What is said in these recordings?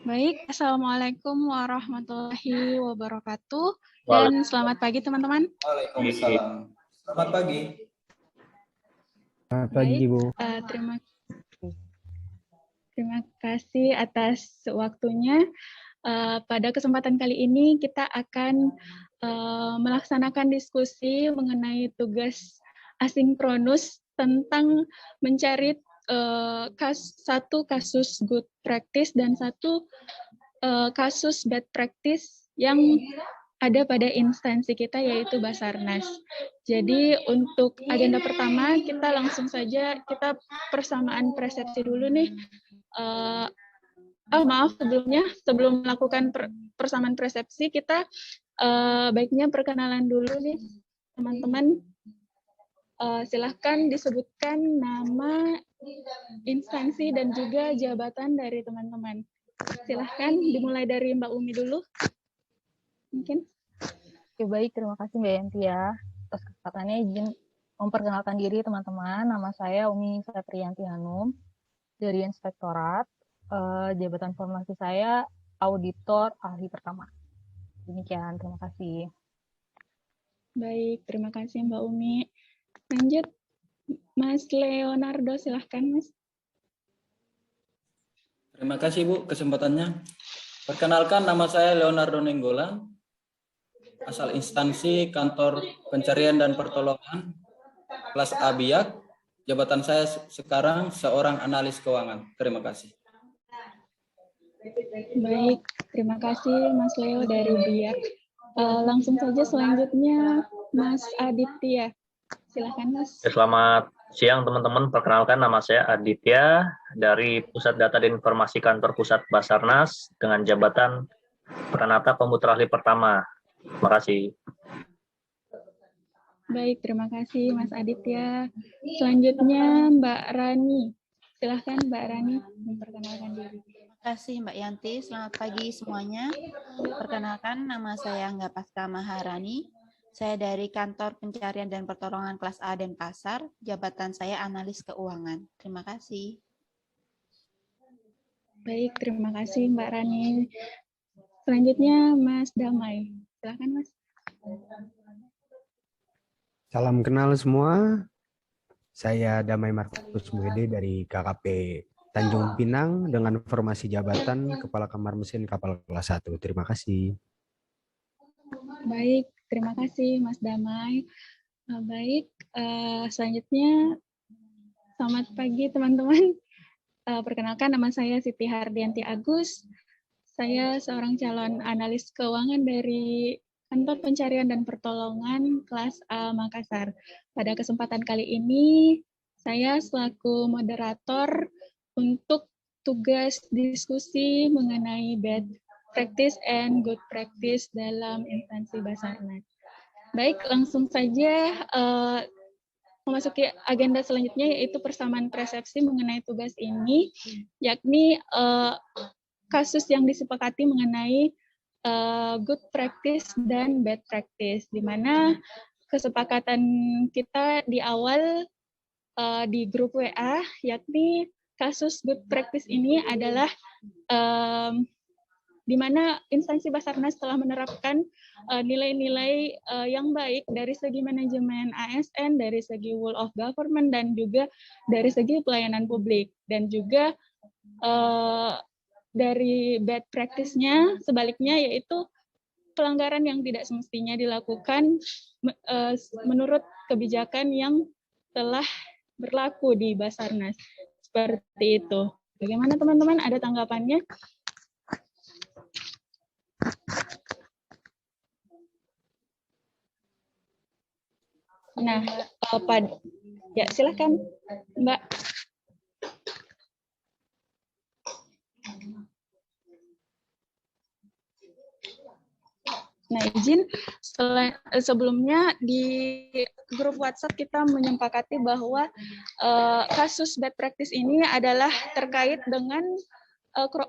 Baik, Assalamualaikum warahmatullahi wabarakatuh, dan selamat pagi teman-teman. Waalaikumsalam. Selamat pagi. Selamat pagi, Baik, Bu. terima kasih atas waktunya. Pada kesempatan kali ini kita akan melaksanakan diskusi mengenai tugas asinkronus tentang mencari satu kasus good practice dan satu kasus bad practice yang ada pada instansi kita, yaitu Basarnas. Jadi untuk agenda pertama kita langsung saja kita persamaan persepsi dulu nih. Maaf, sebelum melakukan persamaan persepsi kita baiknya perkenalan dulu nih teman-teman. Silahkan disebutkan nama, instansi, dan juga jabatan dari teman-teman. Silahkan dimulai dari Mbak Umi dulu. Mungkin. Oke, baik, terima kasih Mbak Yanti ya. Atas kesempatannya izin memperkenalkan diri teman-teman. Nama saya Umi Satriyanti Hanum dari Inspektorat. Jabatan formasi saya Auditor Ahli Pertama. Demikian, terima kasih. Baik, terima kasih Mbak Umi. Lanjut, Mas Leonardo, silahkan Mas. Terima kasih Bu kesempatannya. Perkenalkan, nama saya Leonardo Nenggolan, asal instansi Kantor Pencarian dan Pertolongan kelas A Biak. Jabatan saya sekarang seorang analis keuangan. Terima kasih. Baik, terima kasih Mas Leo dari Biak. Langsung saja selanjutnya Mas Aditya. Silahkan Mas. Selamat siang teman-teman, perkenalkan nama saya Aditya dari Pusat Data dan Informasi Kantor Pusat Basarnas dengan jabatan Peranata Komputer Ahli Pertama. Terima kasih. Baik, terima kasih Mas Aditya. Selanjutnya Mbak Rani. Silahkan Mbak Rani memperkenalkan diri. Terima kasih Mbak Yanti, selamat pagi semuanya. Perkenalkan, nama saya Angga Pasca Maharani. Saya dari Kantor Pencarian dan Pertolongan kelas A Denpasar. Jabatan saya analis keuangan. Terima kasih. Baik, terima kasih Mbak Rani. Selanjutnya Mas Damai. Silahkan Mas. Salam kenal semua. Saya Damai Markus Muhede dari KKP Tanjung Pinang dengan formasi jabatan Kepala Kamar Mesin Kapal Kelas 1. Terima kasih. Baik, terima kasih Mas Damai. Baik, selanjutnya selamat pagi teman-teman. Perkenalkan, nama saya Siti Hardianti Agus. Saya seorang calon analis keuangan dari Kantor Pencarian dan Pertolongan kelas A Makassar. Pada kesempatan kali ini, saya selaku moderator untuk tugas diskusi mengenai bad practice and good practice dalam instansi Basarnas. Baik, langsung saja memasuki agenda selanjutnya, yaitu persamaan persepsi mengenai tugas ini, yakni kasus yang disepakati mengenai good practice dan bad practice, di mana kesepakatan kita di awal di grup WA, yakni kasus good practice ini adalah di mana instansi Basarnas telah menerapkan nilai-nilai yang baik dari segi manajemen ASN, dari segi rule of government, dan juga dari segi pelayanan publik. Dan juga dari bad practice-nya sebaliknya, yaitu pelanggaran yang tidak semestinya dilakukan menurut kebijakan yang telah berlaku di Basarnas. Seperti itu. Bagaimana teman-teman? Ada tanggapannya? Nah, ya silakan Mbak. Nah, izin sebelumnya di grup WhatsApp kita menyepakati bahwa kasus bad practice ini adalah terkait dengan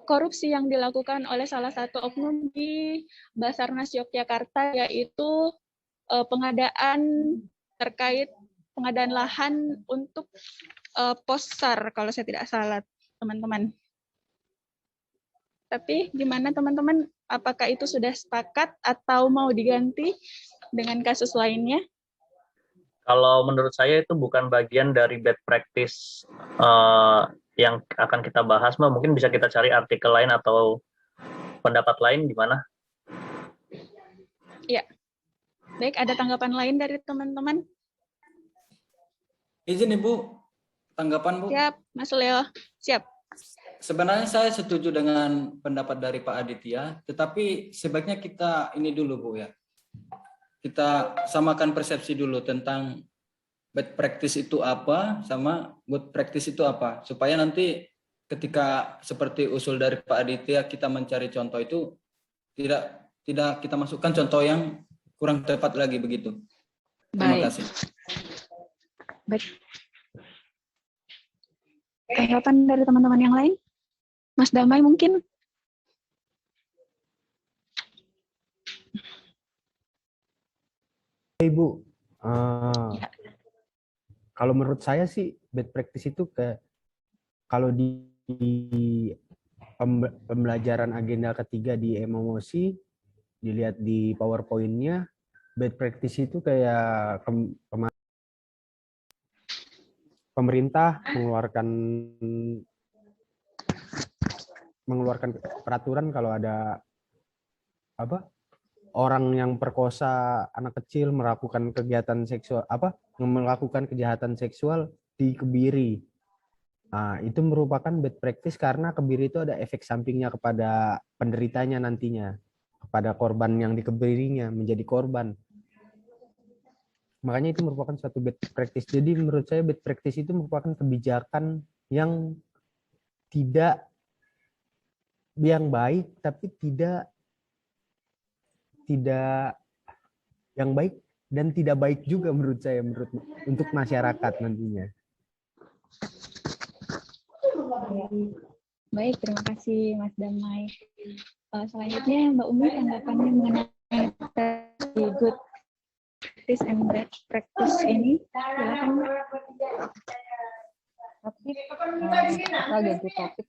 korupsi yang dilakukan oleh salah satu oknum di Basarnas Yogyakarta, yaitu pengadaan terkait pengadaan lahan untuk pos SAR, kalau saya tidak salah, teman-teman. Tapi gimana teman-teman? Apakah itu sudah sepakat atau mau diganti dengan kasus lainnya? Kalau menurut saya itu bukan bagian dari bad practice yang akan kita bahas, Mbak. Mungkin bisa kita cari artikel lain atau pendapat lain gimana? Ya. Baik, ada tanggapan lain dari teman-teman? Izin Ibu, tanggapan Bu. Siap, Mas Leo. Siap. Sebenarnya saya setuju dengan pendapat dari Pak Aditya, tetapi sebaiknya kita ini dulu Bu ya. Kita samakan persepsi dulu tentang bad practice itu apa sama good practice itu apa, supaya nanti ketika seperti usul dari Pak Aditya kita mencari contoh itu tidak kita masukkan contoh yang kurang tepat lagi begitu. Terima kasih. Baik. Tanggapan dari teman-teman yang lain? Mas Damai mungkin? Ibu, Ya. kalau menurut saya sih bad practice itu kalau di pembelajaran agenda ketiga di emosi dilihat di PowerPoint-nya, bad practice itu kayak pemerintah mengeluarkan peraturan kalau ada orang yang perkosa anak kecil melakukan kejahatan seksual dikebiri. Nah, itu merupakan bad practice karena kebiri itu ada efek sampingnya kepada penderitanya nantinya, kepada korban yang dikebirinya menjadi korban. Makanya itu merupakan suatu bad practice. Jadi menurut saya bad practice itu merupakan kebijakan yang baik tapi tidak yang baik dan tidak baik juga menurut saya untuk masyarakat nantinya. Baik, terima kasih Mas Damai. Selanjutnya Mbak Umi tanggapannya mengenai good practice and bad practice ini. Silakan Mbak. Tapi kita ganti topik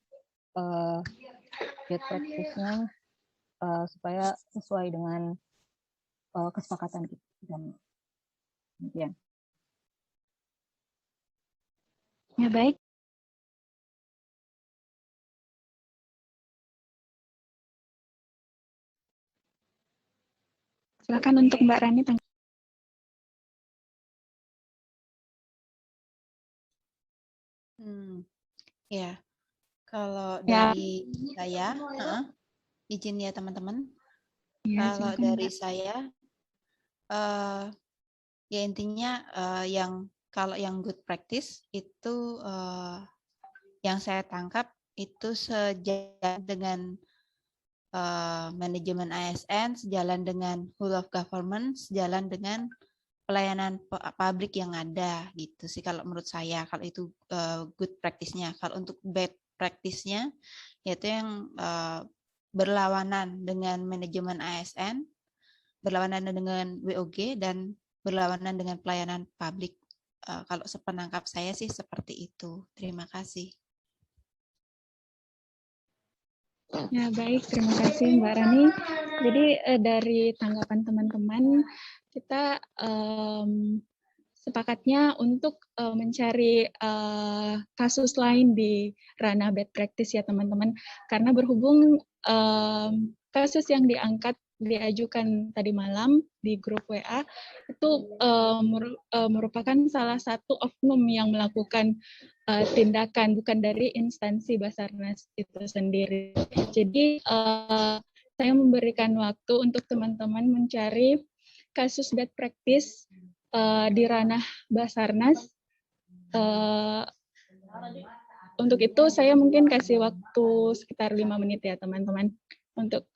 bad practice-nya supaya sesuai dengan kesepakatan kita. Dan Ya, baik. Silakan untuk Mbak Rani. Ya, kalau Ya. dari saya, izin ya teman-teman. Ya, Kalau silakan, dari Mbak. saya, ya intinya kalau yang good practice itu yang saya tangkap itu sejalan dengan manajemen ASN, sejalan dengan whole of government, sejalan dengan pelayanan publik yang ada gitu sih kalau menurut saya. Kalau itu good practice-nya. Kalau untuk bad practice-nya yaitu yang berlawanan dengan manajemen ASN, berlawanan dengan WOG, dan berlawanan dengan pelayanan publik. Kalau sepenangkap saya sih seperti itu. Terima kasih. Ya, baik. Terima kasih Mbak Rani. Jadi dari tanggapan teman-teman, kita sepakatnya untuk mencari kasus lain di ranah bad practice ya teman-teman. Karena berhubung kasus yang diajukan tadi malam di grup WA itu merupakan salah satu oknum yang melakukan tindakan, bukan dari instansi Basarnas itu sendiri. Jadi saya memberikan waktu untuk teman-teman mencari kasus bad practice di ranah Basarnas. Untuk itu saya mungkin kasih waktu sekitar 5 menit ya teman-teman untuk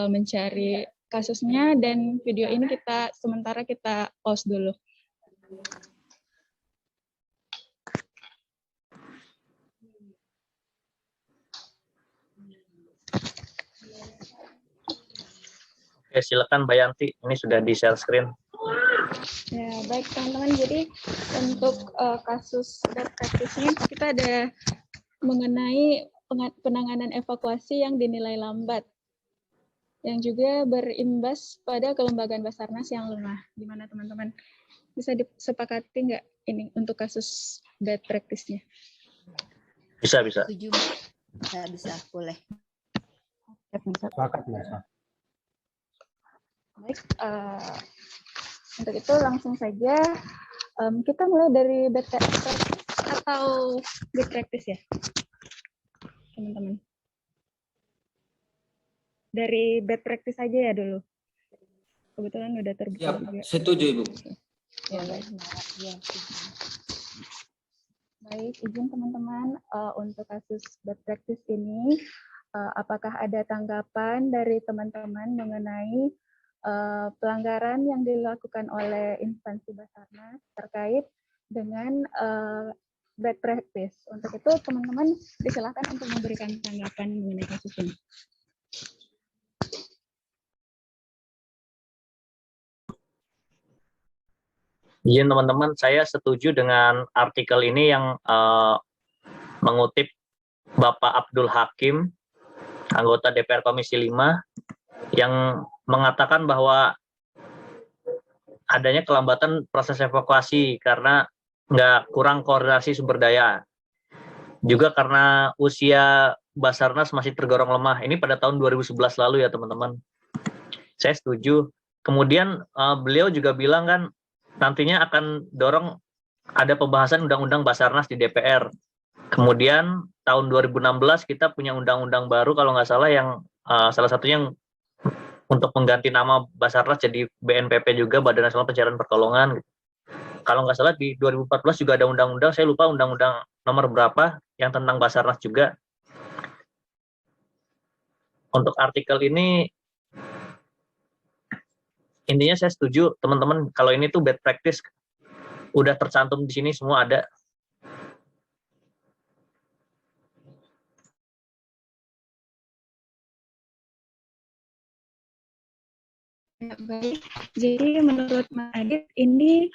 mencari kasusnya, dan video ini sementara kita pause dulu. Oke, silakan Mbak Yanti. Ini sudah di share screen. Ya, baik teman-teman. Jadi untuk kasus bad practice-nya kita ada mengenai penanganan evakuasi yang dinilai lambat, yang juga berimbas pada kelembagaan Basarnas yang lemah. Gimana teman-teman? Bisa disepakati nggak ini untuk kasus bad practice-nya? Bisa, bisa. Setuju. Bisa, boleh. Bisa. Sepakat, Mas. Baik, untuk itu langsung saja kita mulai dari bad practice atau good practice ya, teman-teman. Dari bad practice aja ya dulu. Kebetulan udah terbuka Siap, juga. setuju Ibu. Ya, baik. Ya, Baik, izin teman-teman untuk kasus bad practice ini, apakah ada tanggapan dari teman-teman mengenai pelanggaran yang dilakukan oleh instansi Basarnas terkait dengan bad practice? Untuk itu teman-teman disilakan untuk memberikan tanggapan mengenai kasus ini. Izin teman-teman, saya setuju dengan artikel ini yang mengutip Bapak Abdul Hakim, anggota DPR Komisi 5, yang mengatakan bahwa adanya kelambatan proses evakuasi karena kurang koordinasi sumber daya. Juga karena usia Basarnas masih tergolong lemah. Ini pada tahun 2011 lalu ya teman-teman. Saya setuju. Kemudian beliau juga bilang kan nantinya akan dorong ada pembahasan undang-undang Basarnas di DPR. Kemudian tahun 2016 kita punya undang-undang baru kalau nggak salah yang salah satunya yang untuk mengganti nama Basarnas jadi BNPP juga, Badan Nasional Pencarian Pertolongan. Kalau nggak salah di 2014 juga ada undang-undang, saya lupa undang-undang nomor berapa yang tentang Basarnas juga. Untuk artikel ini intinya saya setuju teman-teman, kalau ini tuh bad practice udah tercantum di sini semua ada. Ya, baik. Jadi menurut Mas Adit ini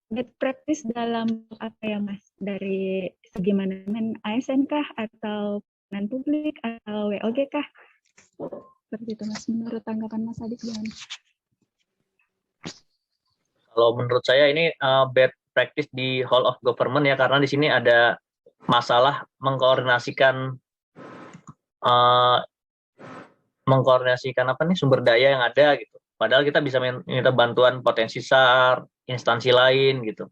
bad practice dalam apa ya Mas? Dari segi manajemen ASN kah atau pelayanan publik atau WOG kah? Seperti itu Mas. Menurut tanggapan Mas Adit gimana? Kalau menurut saya ini bad practice di whole of government ya, karena di sini ada masalah mengkoordinasikan apa nih sumber daya yang ada gitu. Padahal kita bisa minta bantuan potensi SAR, instansi lain gitu.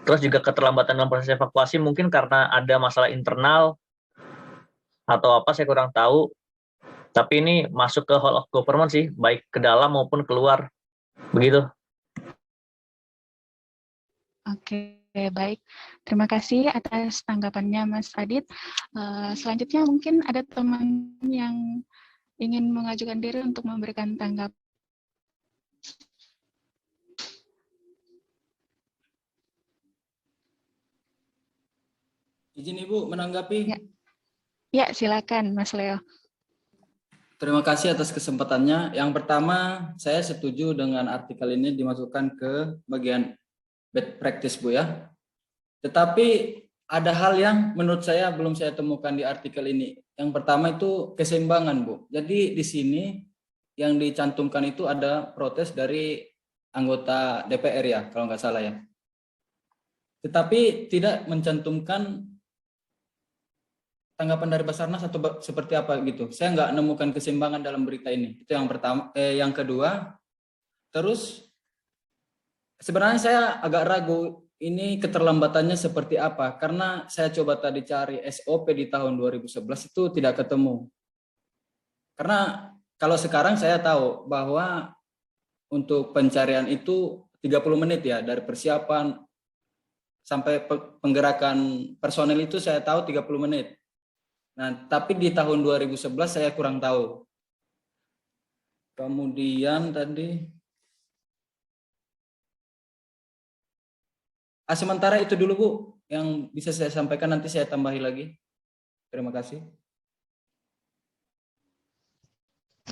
Terus juga keterlambatan dalam proses evakuasi mungkin karena ada masalah internal atau apa saya kurang tahu. Tapi ini masuk ke whole of government sih, baik ke dalam maupun keluar. Begitu. Oke, baik. Terima kasih atas tanggapannya Mas Adit. Selanjutnya mungkin ada teman yang ingin mengajukan diri untuk memberikan tanggapan. Izin Ibu menanggapi. Ya, silakan Mas Leo. Terima kasih atas kesempatannya. Yang pertama, saya setuju dengan artikel ini dimasukkan ke bagian bad practice, Bu ya. Tetapi ada hal yang menurut saya belum saya temukan di artikel ini. Yang pertama itu keseimbangan, Bu. Jadi di sini yang dicantumkan itu ada protes dari anggota DPR ya, kalau nggak salah ya. Tetapi tidak mencantumkan tanggapan dari Basarnas atau seperti apa gitu. Saya nggak nemukan keseimbangan dalam berita ini. Itu yang pertama. Yang kedua, terus sebenarnya saya agak ragu ini keterlambatannya seperti apa. Karena saya coba tadi cari SOP di tahun 2011 itu tidak ketemu. Karena kalau sekarang saya tahu bahwa untuk pencarian itu 30 menit ya, dari persiapan sampai penggerakan personel itu saya tahu 30 menit. Nah, tapi di tahun 2011 saya kurang tahu. Kemudian tadi sementara itu dulu Bu, yang bisa saya sampaikan, nanti saya tambahi lagi. Terima kasih.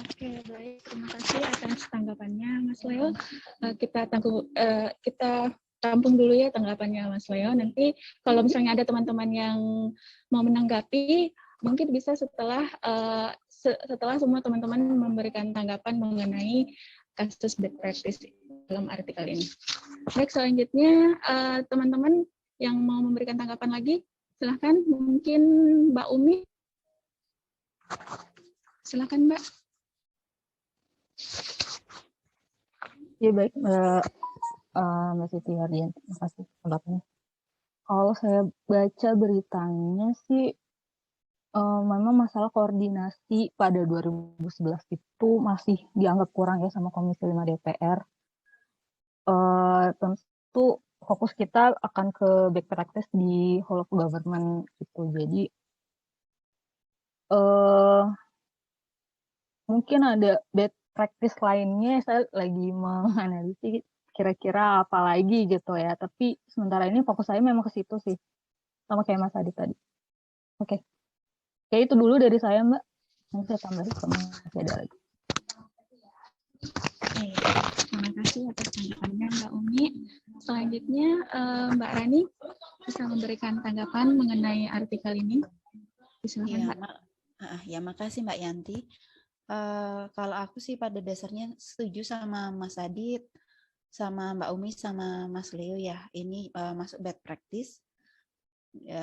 Oke, baik. Terima kasih atas tanggapannya Mas Leo. Kita tampung dulu ya tanggapannya Mas Leo. Nanti kalau misalnya ada teman-teman yang mau menanggapi, mungkin bisa setelah semua teman-teman memberikan tanggapan mengenai kasus bad practice dalam artikel ini. Baik, selanjutnya teman-teman yang mau memberikan tanggapan lagi, silahkan. Mungkin Mbak Umi. Silahkan Mbak. Ya baik, Mbak Siti Hardian, terima kasih pendapatnya. Kalau saya baca beritanya sih, memang masalah koordinasi pada 2011 itu masih dianggap kurang ya sama Komisi 5 DPR. Tentu fokus kita akan ke bad practice di whole of government gitu. Jadi mungkin ada bad practice lainnya, saya lagi menganalisis kira-kira apa lagi gitu ya. Tapi sementara ini fokus saya memang ke situ sih, sama kayak Mas Adi tadi. Oke. Kayak itu dulu dari saya, Mbak. Nanti saya tambahin kalau masih ada lagi. Terima kasih atas tanggapannya Mbak Umi. Selanjutnya Mbak Rani bisa memberikan tanggapan mengenai artikel ini. Silakan, Mbak. Ya, makasih Mbak Yanti. Kalau aku sih pada dasarnya setuju sama Mas Adit, sama Mbak Umi, sama Mas Leo ya. Ini masuk bad practice.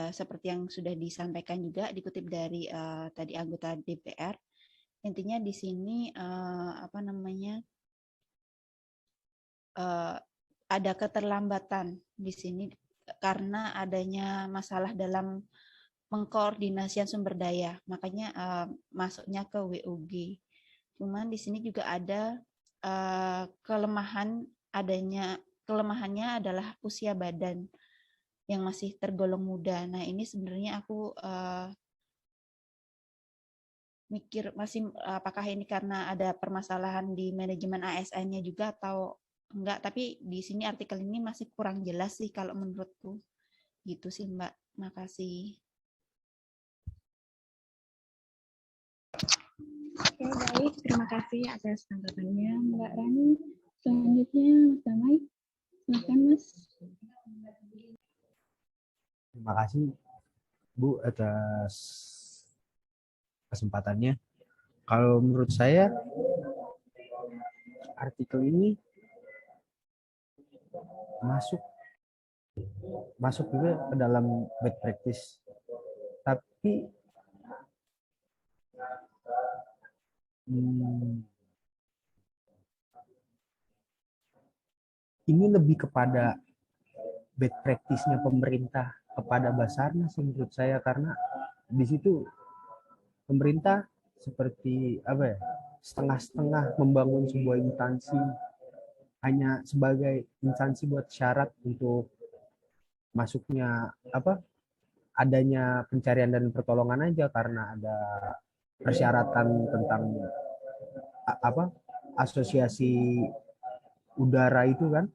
Seperti yang sudah disampaikan juga dikutip dari tadi anggota DPR. Intinya di sini ada keterlambatan di sini karena adanya masalah dalam mengkoordinasikan sumber daya, makanya masuknya ke WUG. Cuman di sini juga ada kelemahannya adalah usia badan yang masih tergolong muda. Nah ini sebenarnya aku mikir masih apakah ini karena ada permasalahan di manajemen ASN-nya juga atau enggak, tapi di sini artikel ini masih kurang jelas sih kalau menurutku. Gitu sih Mbak, makasih. Oke, baik. Terima kasih atas tanggapannya Mbak Rani. Selanjutnya Mas Damai. Silakan Mas. Terima kasih Bu atas kesempatannya. Kalau menurut saya artikel ini masuk juga ke dalam bad practice, tapi ini lebih kepada bad practice-nya pemerintah kepada Basarnas menurut saya, karena di situ pemerintah seperti setengah-setengah membangun sebuah instansi hanya sebagai instansi buat syarat untuk masuknya adanya pencarian dan pertolongan aja, karena ada persyaratan tentang asosiasi udara itu kan,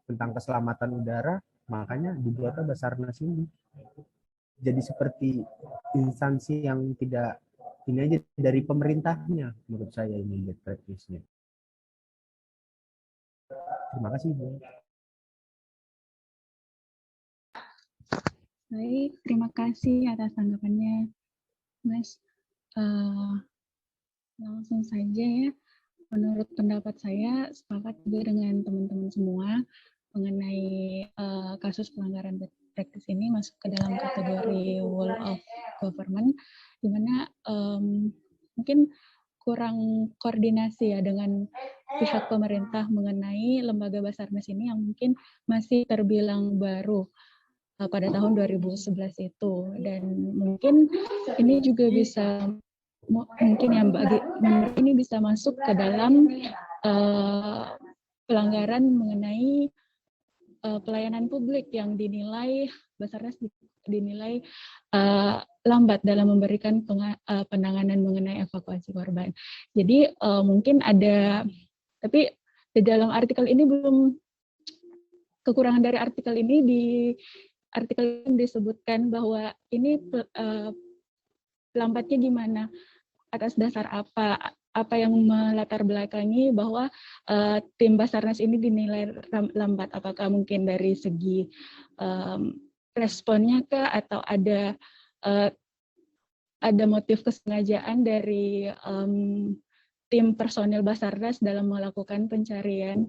tentang keselamatan udara, makanya dibuatnya Basarnas ini. Jadi seperti instansi yang tidak ini aja dari pemerintahnya, menurut saya ini bad practice-nya. Terima kasih Bu. Baik, terima kasih atas tanggapannya Mas. Langsung saja ya. Menurut pendapat saya sepakat juga dengan teman-teman semua mengenai kasus pelanggaran bad practice ini masuk ke dalam kategori whole of government, di mana mungkin kurang koordinasi ya dengan pihak pemerintah mengenai lembaga Basarnas ini yang mungkin masih terbilang baru pada tahun 2011 itu, dan mungkin ini juga bisa ini bisa masuk ke dalam pelanggaran mengenai pelayanan publik yang dinilai Basarnas dinilai lambat dalam memberikan penanganan mengenai evakuasi korban. Jadi mungkin ada, tapi di dalam artikel ini belum, kekurangan dari artikel ini, di artikel ini disebutkan bahwa ini lambatnya gimana, atas dasar apa, apa yang melatar belakangi bahwa tim Basarnas ini dinilai lambat? Apakah mungkin dari segi responnya kah, atau ada motif kesengajaan dari tim personil Basarnas dalam melakukan pencarian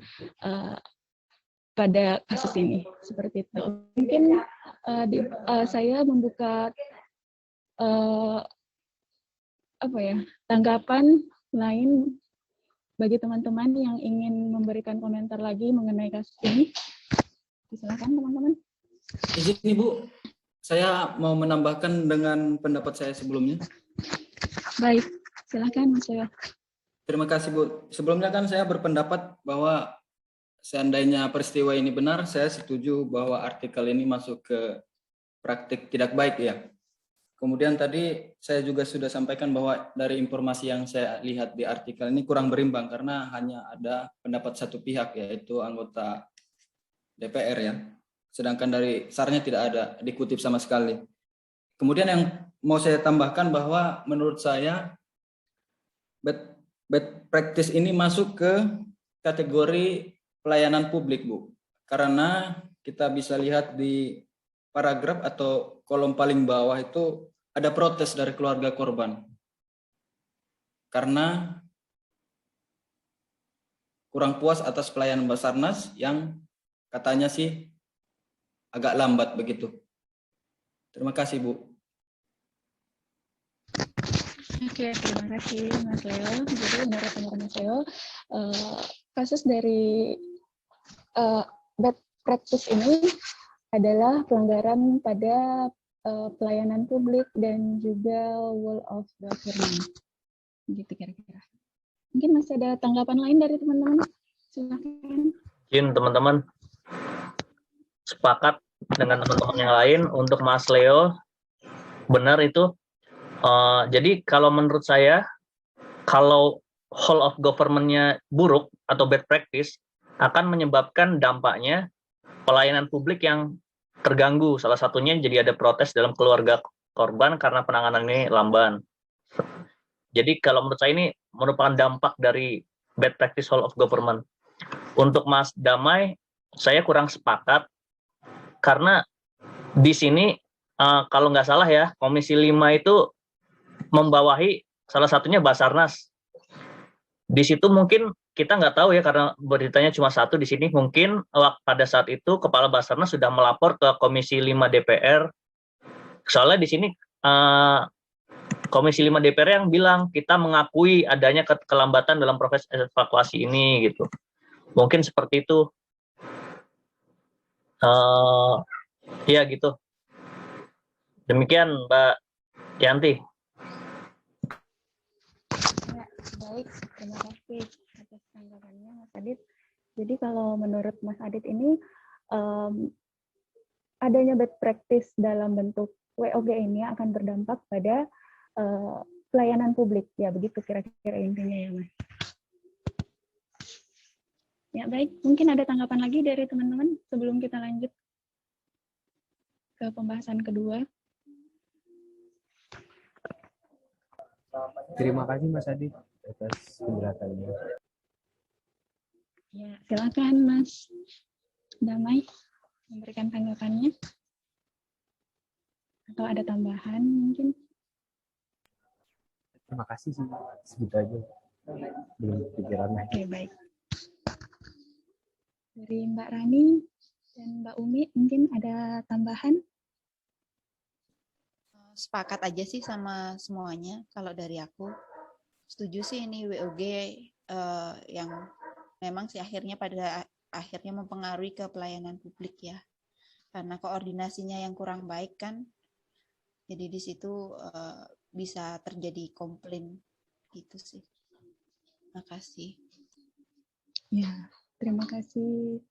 pada kasus ini? Seperti itu. Mungkin saya membuka tanggapan lain bagi teman-teman yang ingin memberikan komentar lagi mengenai kasus ini. Silakan teman-teman. Izin Ibu, saya mau menambahkan dengan pendapat saya sebelumnya. Baik, silakan Mas Leo. Terima kasih Bu. Sebelumnya kan saya berpendapat bahwa seandainya peristiwa ini benar, saya setuju bahwa artikel ini masuk ke praktik tidak baik ya. Kemudian tadi saya juga sudah sampaikan bahwa dari informasi yang saya lihat di artikel ini kurang berimbang karena hanya ada pendapat satu pihak, yaitu anggota DPR ya. Sedangkan dari SAR-nya tidak ada dikutip sama sekali. Kemudian yang mau saya tambahkan bahwa menurut saya bad practice ini masuk ke kategori pelayanan publik, Bu. Karena kita bisa lihat di paragraf atau kolom paling bawah itu ada protes dari keluarga korban. Karena kurang puas atas pelayanan Basarnas yang katanya sih agak lambat begitu. Terima kasih, Bu. Oke, terima kasih Mas Leo. Jadi menurut Mas Leo, kasus dari bad practice ini adalah pelanggaran pada pelayanan publik dan juga rule of government. Gitu kira-kira. Mungkin masih ada tanggapan lain dari teman-teman? Silakan. Izin teman-teman, sepakat dengan teman-teman yang lain untuk Mas Leo, benar itu. Jadi kalau menurut saya, kalau whole of government-nya buruk atau bad practice, akan menyebabkan dampaknya pelayanan publik yang terganggu. Salah satunya jadi ada protes dalam keluarga korban karena penanganan ini lamban. Jadi kalau menurut saya ini merupakan dampak dari bad practice whole of government. Untuk Mas Damai, saya kurang sepakat karena di sini kalau nggak salah ya, Komisi 5 itu membawahi salah satunya Basarnas. Di situ mungkin kita nggak tahu ya karena beritanya cuma satu di sini. Mungkin pada saat itu Kepala Basarnas sudah melapor ke Komisi 5 DPR. Soalnya di sini Komisi 5 DPR yang bilang kita mengakui adanya kelambatan dalam proses evakuasi ini gitu. Mungkin seperti itu. Ya gitu. Demikian Mbak Yanti. Ya, baik, terima kasih atas tanggapannya Mas Adit. Jadi kalau menurut Mas Adit ini adanya bad practice dalam bentuk WOG ini akan berdampak pada pelayanan publik. Ya begitu kira-kira intinya ya Mas. Ya baik, mungkin ada tanggapan lagi dari teman-teman sebelum kita lanjut ke pembahasan kedua. Terima kasih Mas Adit atas penjelasannya. Ya, silakan Mas Damai memberikan tanggapannya. Atau ada tambahan mungkin? Terima kasih sih, segitu aja. Belum pikirannya. Oke, baik. Dari Mbak Rani dan Mbak Umi mungkin ada tambahan? Sepakat aja sih sama semuanya. Kalau dari aku setuju sih ini WOG yang memang sih pada akhirnya mempengaruhi ke pelayanan publik ya. Karena koordinasinya yang kurang baik kan. Jadi di situ bisa terjadi komplain gitu sih. Terima kasih. Ya, terima kasih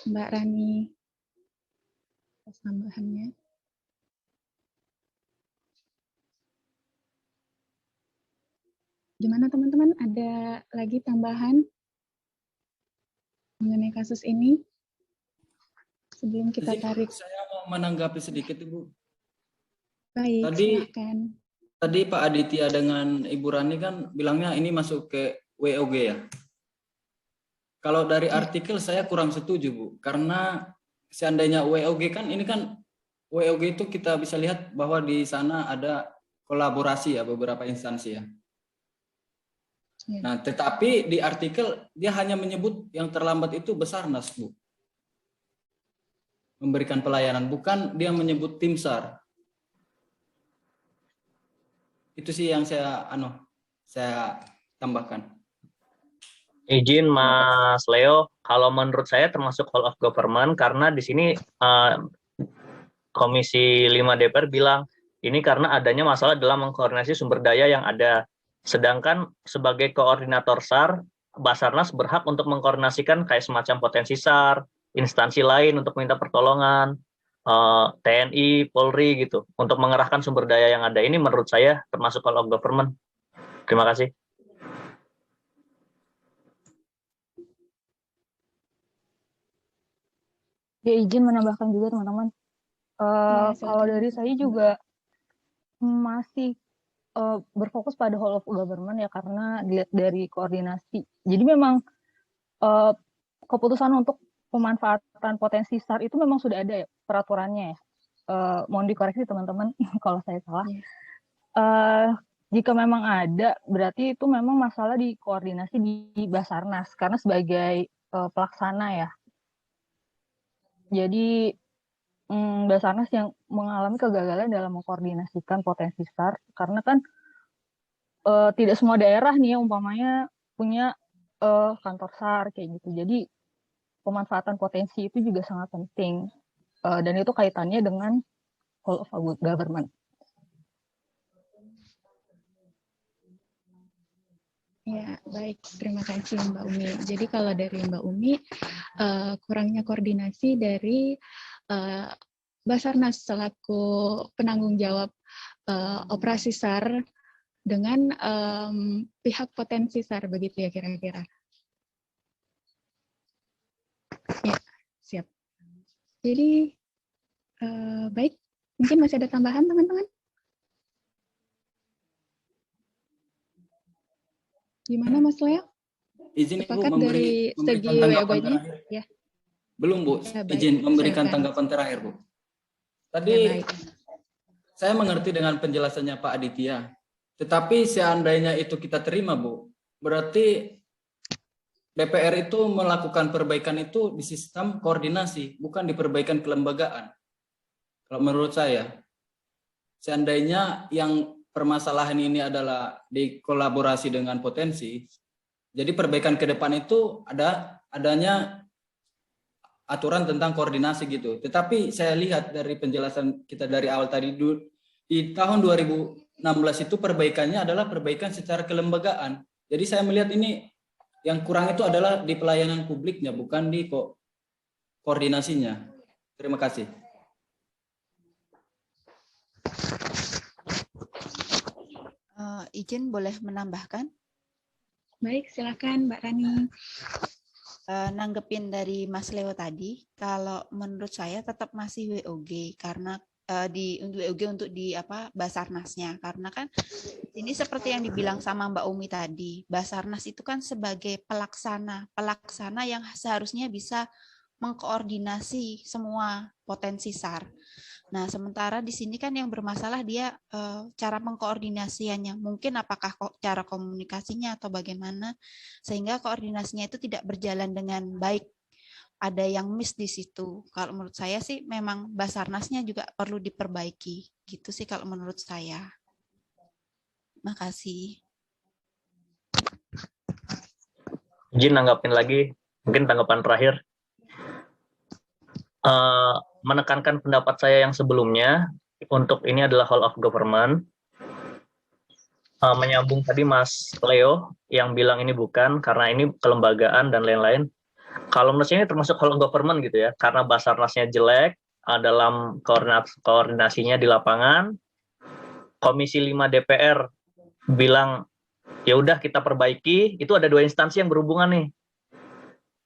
Mbak Rani atas tambahannya. Gimana teman-teman? Ada lagi tambahan mengenai kasus ini? Sebelum kita tarik. Saya mau menanggapi sedikit, Ibu. Baik, Tadi silakan. Tadi Pak Aditya dengan Ibu Rani kan bilangnya ini masuk ke WOG ya. Kalau dari artikel saya kurang setuju Bu, karena seandainya WOG kan ini kan WOG itu kita bisa lihat bahwa di sana ada kolaborasi ya beberapa instansi ya. Nah, tetapi di artikel dia hanya menyebut yang terlambat itu Basarnas Bu. Memberikan pelayanan, bukan dia menyebut tim SAR. Itu sih yang saya tambahkan. Izin Mas Leo, kalau menurut saya termasuk whole of government karena di sini Komisi 5 DPR bilang ini karena adanya masalah dalam mengkoordinasi sumber daya yang ada. Sedangkan sebagai koordinator SAR, Basarnas berhak untuk mengkoordinasikan kayak semacam potensi SAR, instansi lain untuk minta pertolongan, TNI, Polri gitu, untuk mengerahkan sumber daya yang ada. Ini menurut saya termasuk whole of government. Terima kasih. Ya, izin menambahkan juga teman-teman. Kalau dari saya juga masih berfokus pada whole of government ya, karena dilihat dari koordinasi. Jadi memang keputusan untuk pemanfaatan potensi SAR itu memang sudah ada ya peraturannya ya. Mohon dikoreksi teman-teman kalau saya salah. Jika memang ada, berarti itu memang masalah di koordinasi di Basarnas karena sebagai pelaksana ya. Jadi Basarnas yang mengalami kegagalan dalam mengkoordinasikan potensi SAR karena kan tidak semua daerah nih ya umpamanya punya kantor SAR kayak gitu. Jadi pemanfaatan potensi itu juga sangat penting dan itu kaitannya dengan whole of government. Ya, baik. Terima kasih Mbak Umi. Jadi kalau dari Mbak Umi, kurangnya koordinasi dari Basarnas selaku penanggung jawab operasi SAR dengan pihak potensi SAR, begitu ya kira-kira? Ya, siap. Jadi, baik. Mungkin masih ada tambahan, teman-teman? Gimana Mas Leo? Izin Sepakat Ibu dari segi tanggapan WOG-nya? terakhir. Ya. Belum Bu, Ya, izin memberikan silakan. tanggapan terakhir Bu. Tadi Ya, baik. saya mengerti dengan penjelasannya Pak Aditya. Tetapi seandainya itu kita terima Bu, berarti DPR itu melakukan perbaikan itu di sistem koordinasi, bukan di perbaikan kelembagaan. Kalau menurut saya, seandainya yang permasalahan ini adalah di kolaborasi dengan potensi, jadi perbaikan ke depan itu adanya aturan tentang koordinasi gitu. Tetapi saya lihat dari penjelasan kita dari awal tadi, di tahun 2016 itu perbaikannya adalah perbaikan secara kelembagaan. Jadi saya melihat ini yang kurang itu adalah di pelayanan publiknya, bukan di koordinasinya. Terima kasih. Izin boleh menambahkan? Baik, silakan Mbak Rani. Nanggepin dari Mas Leo tadi, kalau menurut saya tetap masih WOG karena di WOG untuk di Basarnasnya, karena kan ini seperti yang dibilang sama Mbak Umi tadi, Basarnas itu kan sebagai pelaksana yang seharusnya bisa mengkoordinasi semua potensi SAR. Nah, sementara di sini kan yang bermasalah dia cara mengkoordinasiannya. Mungkin apakah cara komunikasinya atau bagaimana, sehingga koordinasinya itu tidak berjalan dengan baik. Ada yang miss di situ. Kalau menurut saya sih memang Basarnasnya juga perlu diperbaiki. Gitu sih kalau menurut saya. Makasih. Izin nanggapin lagi, mungkin tanggapan terakhir. Menekankan pendapat saya yang sebelumnya, untuk ini adalah whole of government. Menyambung tadi Mas Leo yang bilang ini bukan, karena ini kelembagaan dan lain-lain. Kalau menurut saya ini termasuk whole of government gitu ya, karena Basarnasnya jelek dalam koordinasinya di lapangan. Komisi 5 DPR bilang, ya udah kita perbaiki, itu ada dua instansi yang berhubungan nih.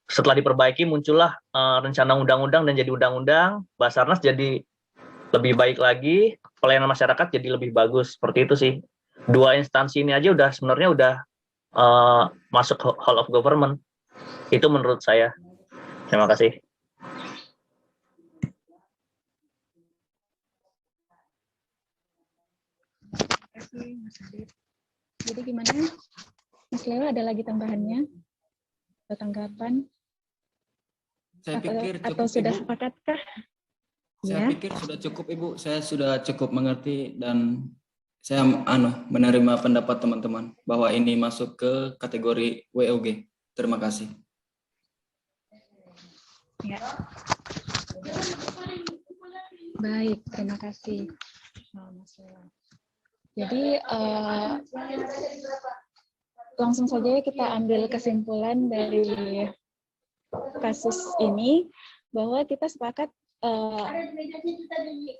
Setelah diperbaiki muncullah rencana undang-undang dan jadi undang-undang, Basarnas jadi lebih baik lagi, pelayanan masyarakat jadi lebih bagus. Seperti itu sih. Dua instansi ini aja sebenarnya udah masuk Hall of Government. Itu menurut saya. Terima kasih. Terima kasih, Mas Adit. Jadi gimana, Mas Leo, ada lagi tambahannya atau tanggapan? Saya pikir Atau cukup, sudah Ibu. sepakatkah? Saya Ya. pikir sudah cukup, Ibu. Saya sudah cukup mengerti dan saya menerima pendapat teman-teman bahwa ini masuk ke kategori WOG. Terima kasih. Ya. Baik, terima kasih, Mas Leo. Jadi langsung saja kita ambil kesimpulan dari kasus ini bahwa kita sepakat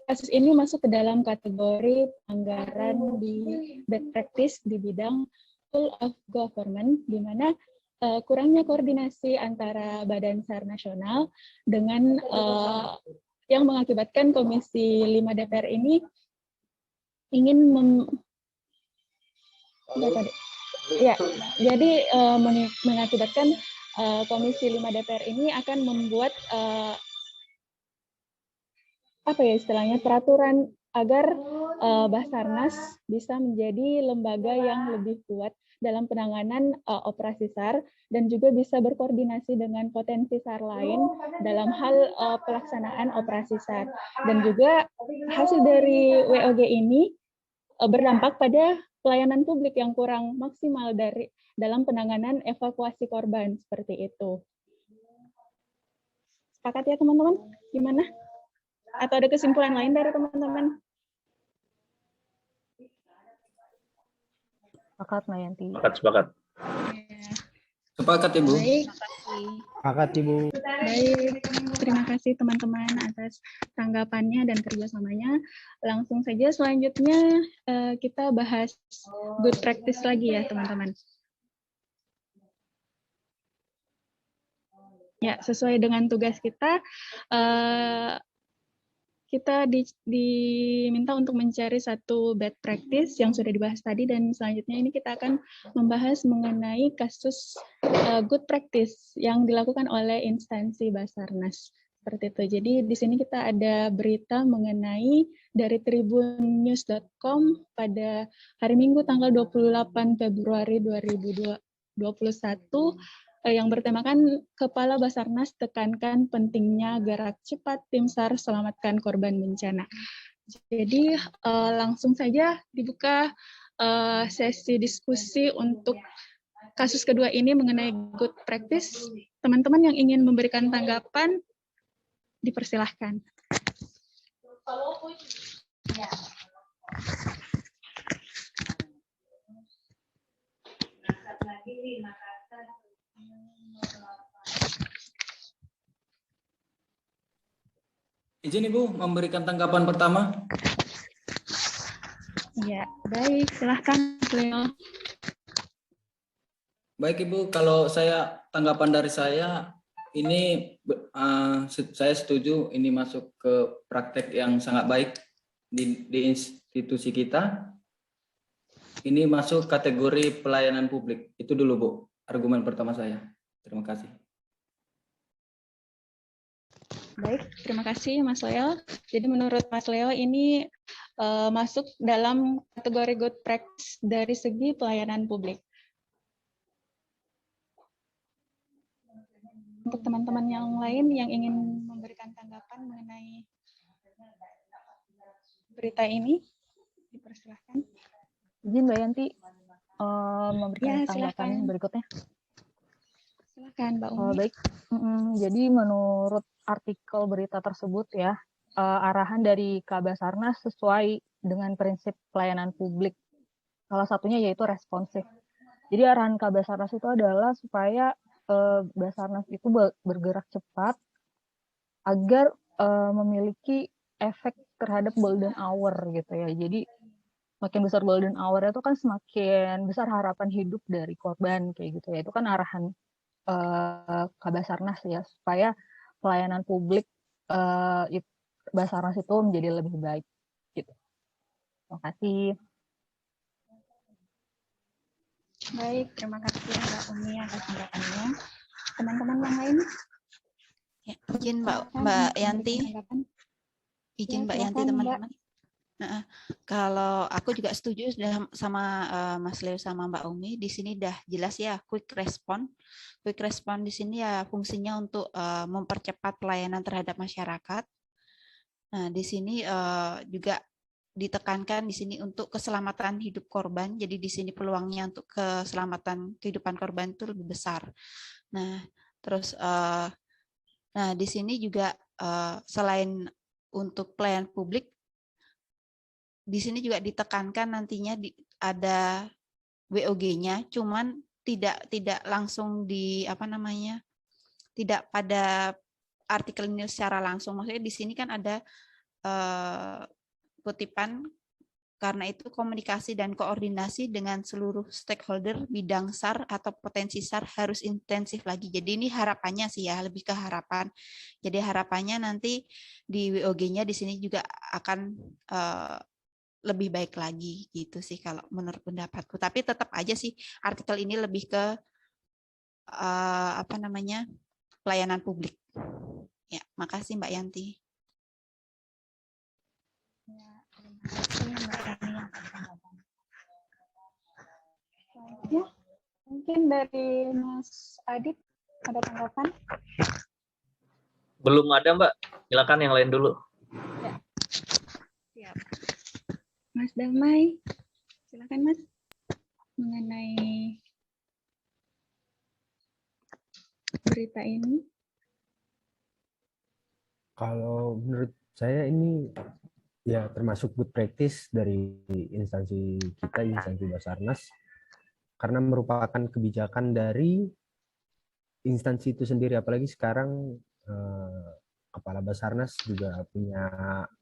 kasus ini masuk ke dalam kategori pelanggaran di bad practice di bidang full of government, di mana kurangnya koordinasi antara Badan SAR nasional dengan yang mengakibatkan Komisi 5 DPR ini ingin mengakibatkan Komisi 5 DPR ini akan membuat istilahnya peraturan agar Basarnas bisa menjadi lembaga yang lebih kuat dalam penanganan operasi SAR dan juga bisa berkoordinasi dengan potensi SAR lain dalam hal pelaksanaan operasi SAR. Dan juga hasil dari WOG ini berdampak pada pelayanan publik yang kurang maksimal dalam penanganan evakuasi korban seperti itu. Sepakat ya teman-teman? Gimana? Atau ada kesimpulan lain dari teman-teman? Sepakat, Mbak Yanti. Sepakat. Sepakat, Ibu. Baik. Sepakat, Ibu. Baik, terima kasih teman-teman atas tanggapannya dan kerjasamanya. Langsung saja selanjutnya kita bahas good practice lagi ya teman-teman. Ya, sesuai dengan tugas kita, kita diminta untuk mencari satu bad practice yang sudah dibahas tadi, dan selanjutnya ini kita akan membahas mengenai kasus good practice yang dilakukan oleh instansi Basarnas. Seperti itu. Jadi di sini kita ada berita mengenai dari tribunnews.com pada hari Minggu tanggal 28 Februari 2021 yang bertemakan Kepala Basarnas tekankan pentingnya gerak cepat tim SAR selamatkan korban bencana. Jadi langsung saja dibuka sesi diskusi untuk kasus kedua ini mengenai good practice. Teman-teman yang ingin memberikan tanggapan, dipersilahkan. Izin Ibu memberikan tanggapan pertama. Ya, baik. Silahkan, Leo. Baik Ibu, kalau tanggapan dari saya, ini saya setuju ini masuk ke praktek yang sangat baik di institusi kita. Ini masuk kategori pelayanan publik. Itu dulu Bu, argumen pertama saya. Terima kasih. Baik, terima kasih Mas Leo. Jadi menurut Mas Leo ini masuk dalam kategori good practice dari segi pelayanan publik. Untuk teman-teman yang lain yang ingin memberikan tanggapan mengenai berita ini, dipersilahkan. Izin Mbak Yanti memberikan Ya, tanggapan silakan. berikutnya. Silakan Mbak Umi. Baik, jadi menurut artikel berita tersebut ya, arahan dari Kabasarnas sesuai dengan prinsip pelayanan publik. Salah satunya yaitu responsif. Jadi arahan Kabasarnas itu adalah supaya Basarnas itu bergerak cepat agar memiliki efek terhadap golden hour gitu ya. Jadi makin besar golden hour itu kan semakin besar harapan hidup dari korban kayak gitu ya. Itu kan arahan Kabasarnas ya, supaya pelayanan publik Basarnas itu menjadi lebih baik gitu. Terima kasih. Baik, terima kasih Mbak Umi atas tanggapannya. Teman-teman yang lain? Ya, izin Mbak Silakan, Yanti. tanggapan. Izin Ya, Mbak Yanti, silakan, teman-teman. Nah, kalau aku juga setuju sama Mas Leo sama Mbak Umi, di sini dah jelas ya quick response. Quick response di sini ya fungsinya untuk mempercepat pelayanan terhadap masyarakat. Nah, di sini juga ditekankan di sini untuk keselamatan hidup korban. Jadi di sini peluangnya untuk keselamatan kehidupan korban itu lebih besar. Nah, terus nah di sini juga selain untuk pelayanan publik, di sini juga ditekankan nantinya ada WOG-nya, cuman tidak langsung tidak pada artikel ini secara langsung. Maksudnya di sini kan ada kutipan, karena itu komunikasi dan koordinasi dengan seluruh stakeholder bidang SAR atau potensi SAR harus intensif lagi. Jadi ini harapannya sih ya, lebih ke harapan. Jadi harapannya nanti di WOG-nya di sini juga akan lebih baik lagi gitu sih kalau menurut pendapatku. Tapi tetap aja sih artikel ini lebih ke pelayanan publik. Ya, makasih Mbak Yanti. Ya, terima kasih Mbak Rani atas tanggapan. Selanjutnya, mungkin dari Mas Adit ada tanggapan? Belum ada, Mbak. Silakan yang lain dulu. Ya. Siap. Mas Damai, silakan Mas, mengenai berita ini. Kalau menurut saya ini ya termasuk good practice dari instansi kita, instansi Basarnas, karena merupakan kebijakan dari instansi itu sendiri. Apalagi sekarang Kepala Basarnas juga punya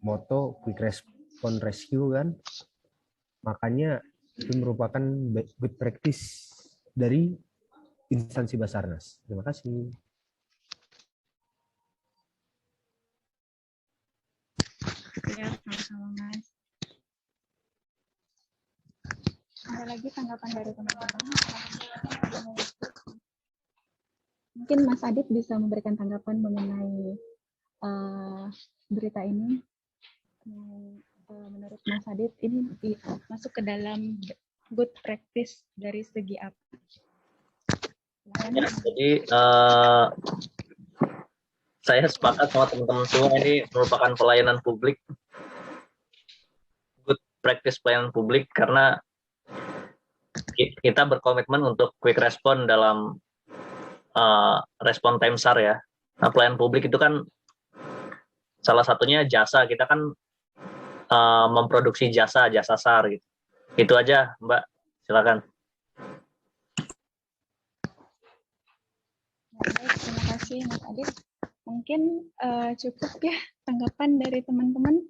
moto Quick Response Rescue kan. Makanya itu merupakan good practice dari instansi Basarnas. Terima kasih. Ya, sama-sama Mas. Ada lagi tanggapan dari teman-teman? Mungkin Mas Adit bisa memberikan tanggapan mengenai berita ini. Menurut Mas Adit ini masuk ke dalam good practice dari segi apa? Ya, jadi saya sepakat sama teman-teman semua, ini merupakan pelayanan publik, good practice pelayanan publik, karena kita berkomitmen untuk quick response dalam respon time SAR ya. Nah, pelayanan publik itu kan salah satunya jasa, kita kan memproduksi jasa SAR gitu. Itu aja Mbak, silakan. Baik, terima kasih Mas Adit. Mungkin cukup ya tanggapan dari teman-teman.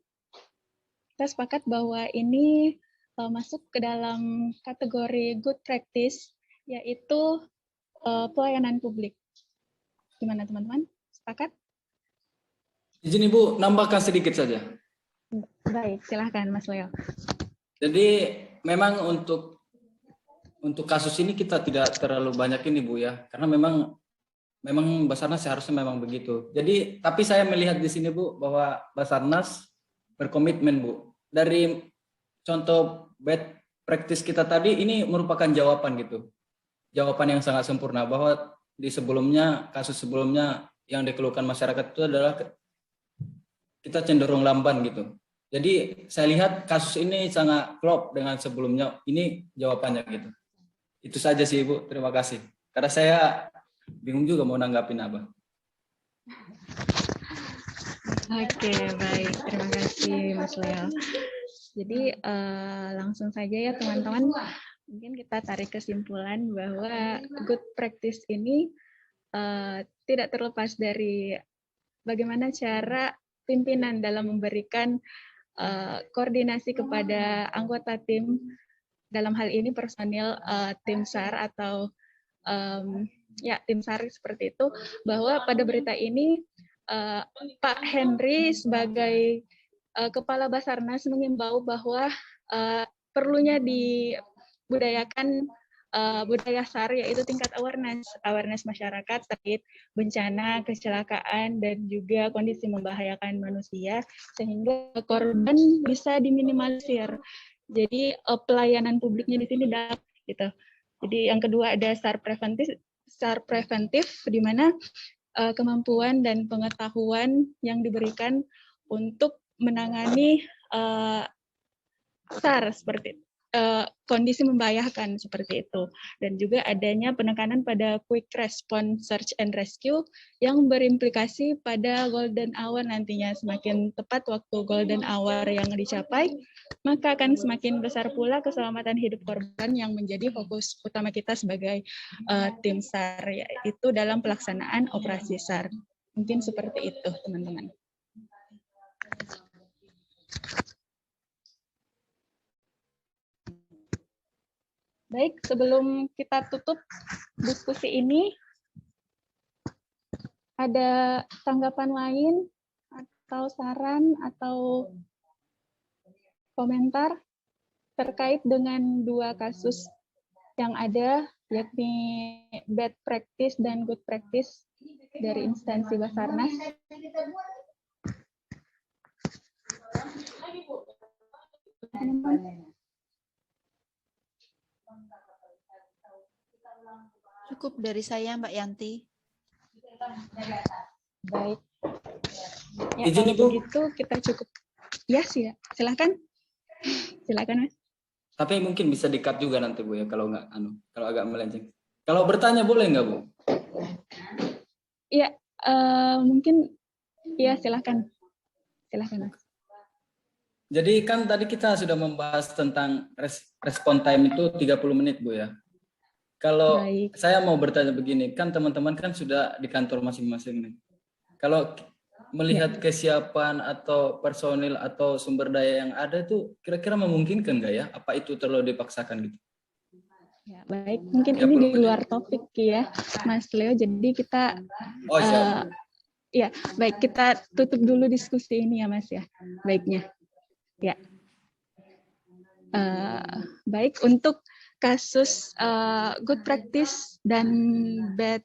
Kita sepakat bahwa ini masuk ke dalam kategori good practice, yaitu pelayanan publik. Gimana teman-teman? Sepakat? Izin Ibu, nambahkan sedikit saja. Baik, silahkan Mas Leo. Jadi memang untuk kasus ini kita tidak terlalu banyak ini Bu ya, karena memang Basarnas seharusnya memang begitu. Jadi tapi saya melihat di sini Bu bahwa Basarnas berkomitmen Bu. Dari contoh bad practice kita tadi ini merupakan jawaban gitu. Jawaban yang sangat sempurna bahwa di sebelumnya, kasus sebelumnya yang dikeluhkan masyarakat itu adalah kita cenderung lamban gitu. Jadi saya lihat kasus ini sangat klop dengan sebelumnya. Ini jawabannya gitu. Itu saja sih Ibu, terima kasih. Karena saya bingung juga mau nanggapin apa. Oke, baik. Terima kasih Mas Leo. Jadi langsung saja ya teman-teman. Mungkin kita tarik kesimpulan bahwa good practice ini tidak terlepas dari bagaimana cara pimpinan dalam memberikan koordinasi kepada anggota tim, dalam hal ini personil tim SAR atau tim SAR seperti itu, bahwa pada berita ini Pak Henry sebagai Kepala Basarnas mengimbau bahwa perlunya dibudayakan budaya SAR, yaitu tingkat awareness masyarakat terkait bencana, kecelakaan, dan juga kondisi membahayakan manusia, sehingga korban bisa diminimalisir. Jadi pelayanan publiknya di sini dapat gitu. Jadi yang kedua ada SAR preventif, di mana kemampuan dan pengetahuan yang diberikan untuk menangani SAR seperti kondisi membahayakan seperti itu, dan juga adanya penekanan pada quick response search and rescue yang berimplikasi pada golden hour nantinya. Semakin tepat waktu golden hour yang dicapai, maka akan semakin besar pula keselamatan hidup korban yang menjadi fokus utama kita sebagai tim SAR, yaitu dalam pelaksanaan operasi SAR. Mungkin seperti itu, teman-teman. Baik, sebelum kita tutup diskusi ini, ada tanggapan lain atau saran atau komentar terkait dengan dua kasus yang ada, yakni bad practice dan good practice dari instansi Basarnas? Cukup dari saya, Mbak Yanti. Baik. Ya, Izin, kalau Ibu. begitu kita cukup. Ya, silakan. Silakan, Mas. Tapi mungkin bisa di-cut juga nanti, Bu, ya, kalau nggak kalau agak melenceng. Kalau bertanya boleh nggak, Bu? Iya, mungkin ya silakan. Silakan, Mas. Jadi kan tadi kita sudah membahas tentang respon time itu 30 menit, Bu, ya. Kalau Baik. saya mau bertanya begini, kan teman-teman kan sudah di kantor masing-masing nih. Kalau melihat kesiapan atau personil atau sumber daya yang ada itu kira-kira memungkinkan nggak ya? Apa itu terlalu dipaksakan gitu? Ya, baik, mungkin ini di luar topik ya, Mas Leo. Jadi kita ya, baik, kita tutup dulu diskusi ini ya, Mas ya. Baiknya. Ya. Baik, untuk kasus good practice dan bad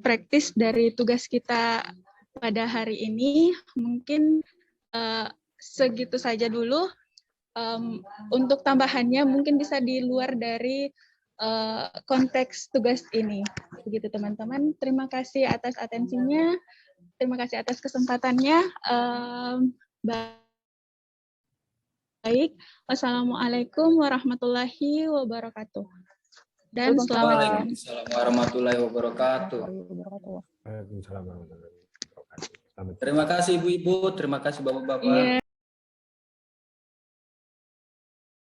practice dari tugas kita pada hari ini, mungkin segitu saja dulu. Untuk tambahannya mungkin bisa di luar dari konteks tugas ini. Begitu, teman-teman. Terima kasih atas atensinya. Terima kasih atas kesempatannya. Baik. Wassalamualaikum warahmatullahi wabarakatuh. Dan selamat. Waalaikumsalam warahmatullahi wabarakatuh. Waalaikumsalam warahmatullahi wabarakatuh. Terima kasih Ibu-Ibu, terima kasih Bapak-Bapak. Iya.